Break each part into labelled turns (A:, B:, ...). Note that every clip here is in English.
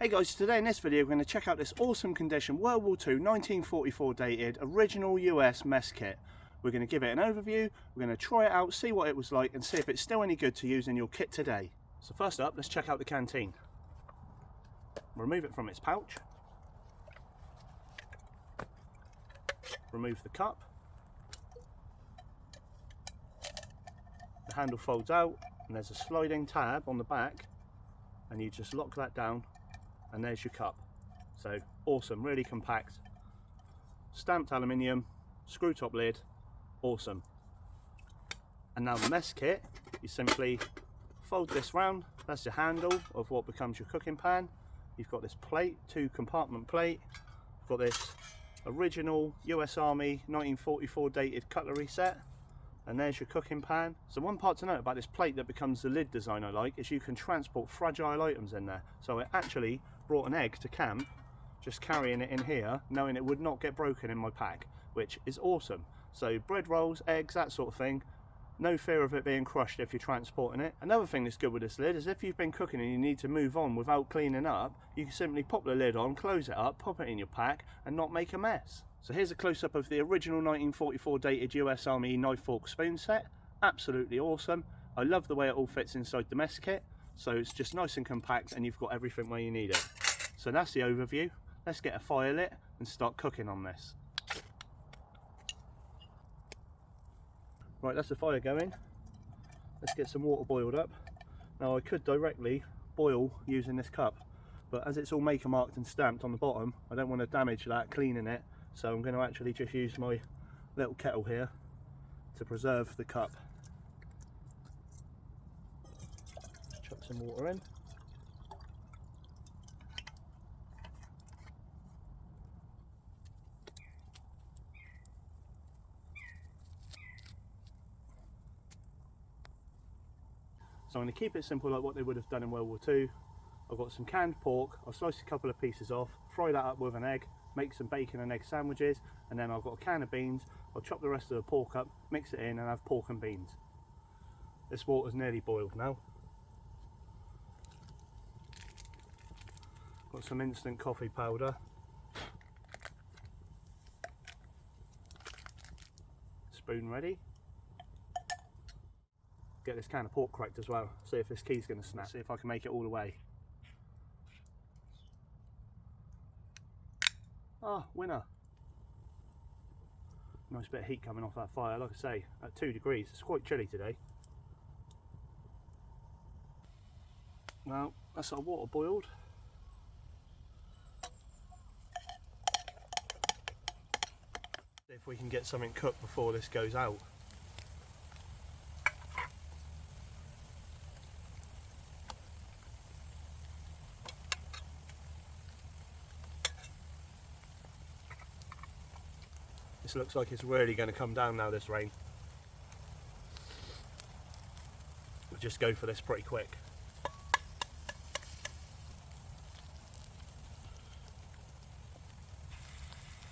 A: Hey guys, today in this video we're going to check out this awesome condition World War II 1944 dated original US mess kit. We're going to give it an overview, we're going to try it out, see what it was like and see if it's still any good to use in your kit today. So first up, let's check out the canteen. Remove it from its pouch. Remove the cup. The handle folds out and there's a sliding tab on the back and you just lock that down and there's your cup. So awesome, really compact, stamped aluminium, screw top lid, awesome. And now the mess kit, you simply fold this round, that's your handle of what becomes your cooking pan. You've got this plate, 2-compartment plate, you've got this original US Army 1944 dated cutlery set, and there's your cooking pan. So one part to note about this plate that becomes the lid design I like is you can transport fragile items in there. So I actually brought an egg to camp, just carrying it in here, knowing it would not get broken in my pack, which is awesome. So bread rolls, eggs, that sort of thing, no fear of it being crushed if you're transporting it. Another thing that's good with this lid is if you've been cooking and you need to move on without cleaning up, you can simply pop the lid on, close it up, pop it in your pack and not make a mess. So here's a close-up of the original 1944 dated US Army knife, fork, spoon set. Absolutely awesome. I love the way it all fits inside the mess kit. So it's just nice and compact and you've got everything where you need it. So that's the overview. Let's get a fire lit and start cooking on this. Right, that's the fire going. Let's get some water boiled up. Now I could directly boil using this cup, but as it's all maker marked and stamped on the bottom, I don't want to damage that cleaning it. So I'm going to actually just use my little kettle here to preserve the cup. Chuck some water in. So I'm going to keep it simple like what they would have done in World War II. I've got some canned pork, I'll slice a couple of pieces off, fry that up with an egg, make some bacon and egg sandwiches, and then I've got a can of beans. I'll chop the rest of the pork up, mix it in and have pork and beans. This water's nearly boiled now. Got some instant coffee powder. Spoon ready. Get this can of pork cracked as well, see if this key's going to snap, see if I can make it all the way. Ah, winner. Nice bit of heat coming off that fire, like I say, at 2 degrees, it's quite chilly today. Well, that's our water boiled. See if we can get something cooked before this goes out. This looks like it's really going to come down now, this rain. We'll just go for this pretty quick.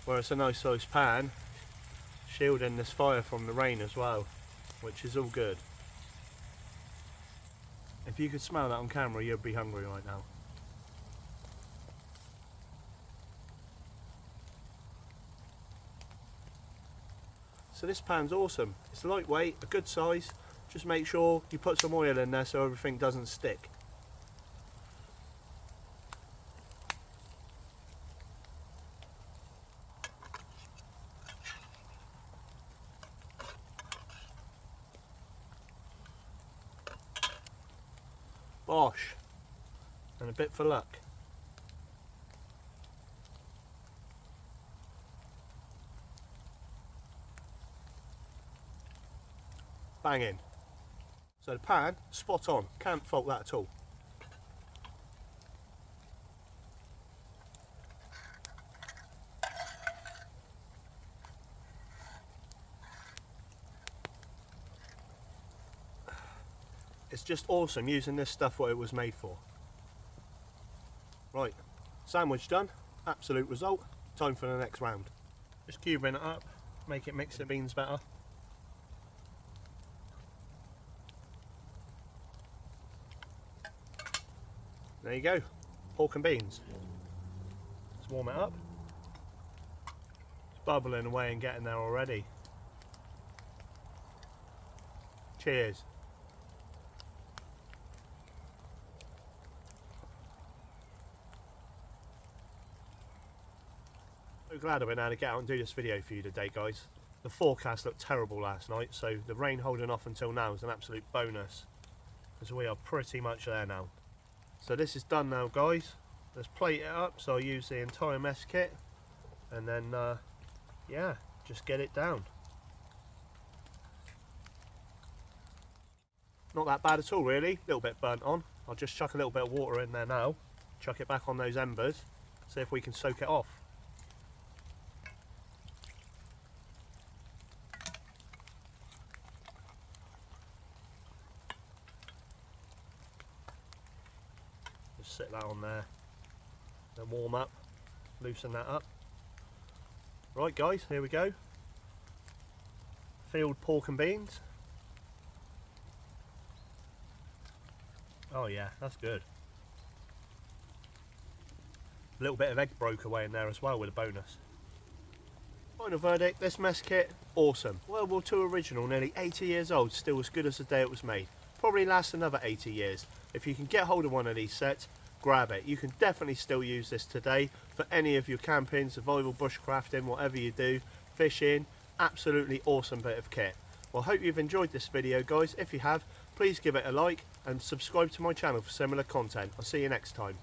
A: Well, it's a nice sized pan, shielding this fire from the rain as well, which is all good. If you could smell that on camera, you'd be hungry right now. So this pan's awesome. It's lightweight, a good size. Just make sure you put some oil in there so everything doesn't stick. Bosh. And a bit for luck. Banging. So the pan, spot on, can't fault that at all. It's just awesome using this stuff what it was made for. Right, sandwich done, absolute result, time for the next round. Just cubing it up, make it mix the beans better. There you go, pork and beans. Let's warm it up. It's bubbling away and getting there already. Cheers. So glad I've been able to get out and do this video for you today, guys. The forecast looked terrible last night, so the rain holding off until now is an absolute bonus, because we are pretty much there now. So this is done now, guys. Let's plate it up. So I'll use the entire mess kit, and then yeah, just get it down. Not that bad at all, really. A little bit burnt on. I'll just chuck a little bit of water in there now, chuck it back on those embers, see if we can soak it off. Just sit that on there, then warm up, loosen that up. Right guys, here we go. Field pork and beans. Oh yeah, that's good. A little bit of egg broke away in there as well with a bonus. Final verdict, this mess kit, awesome. World War II original, nearly 80 years old, still as good as the day it was made. Probably lasts another 80 years. If you can get hold of one of these sets, grab it. You can definitely still use this today for any of your camping, survival, bushcrafting, whatever you do, fishing. Absolutely awesome bit of kit. Well, I hope you've enjoyed this video, guys. If you have, please give it a like and subscribe to my channel for similar content. I'll see you next time.